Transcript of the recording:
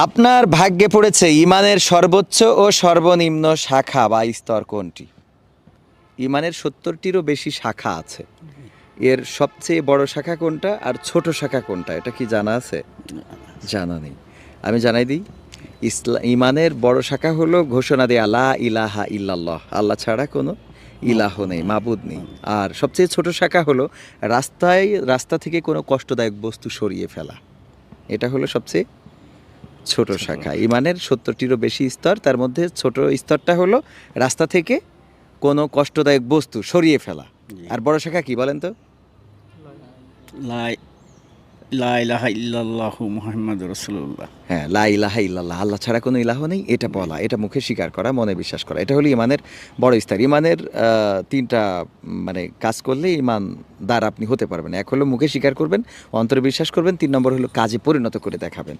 আপনার ভাগ্যে পড়েছে ইমানের সর্বোচ্চ ও সর্বনিম্ন শাখা বা স্তর কোনটি? ইমানের 70টিরও বেশি শাখা আছে। এর সবচেয়ে বড় শাখা কোনটা আর ছোট শাখা কোনটা, এটা কি জানা আছে? জানা নেই। আমি জানাই দিই, ইমানের বড় শাখা হলো ঘোষণা দেয়া লা ইলাহা ইল্লাল্লাহ, আল্লাহ ছাড়া কোনো ইলাহ নেই, মাবুদ নেই। আর সবচেয়ে ছোট শাখা হলো রাস্তা থেকে কোনো কষ্টদায়ক বস্তু সরিয়ে ফেলা। এটা হলো সবচেয়ে ছোট শাখা। ইমানের 70টিরও বেশি স্তর, তার মধ্যে ছোট স্তরটা হলো রাস্তা থেকে কোনো কষ্টদায়ক বস্তু সরিয়ে ফেলা। আর বড় শাখা কি বলেন তো? লা লা ইলাহা ইল্লাল্লাহু মুহাম্মাদুর রাসূলুল্লাহ। হ্যাঁ, লা ইলাহা ইল্লাল্লাহ, আল্লাহ ছাড়া কোনো ইলাহ নেই, এটা বলা, এটা মুখে স্বীকার করা, মনে বিশ্বাস করা। এটা হলো ইমানের বড় স্তর। ইমানের তিনটা মানে কাজ করলে ইমানদার আপনি হতে পারবেন। এক হলো মুখে স্বীকার করবেন, অন্তরে বিশ্বাস করবেন, 3 নম্বর হলো কাজে পরিণত করে দেখাবেন।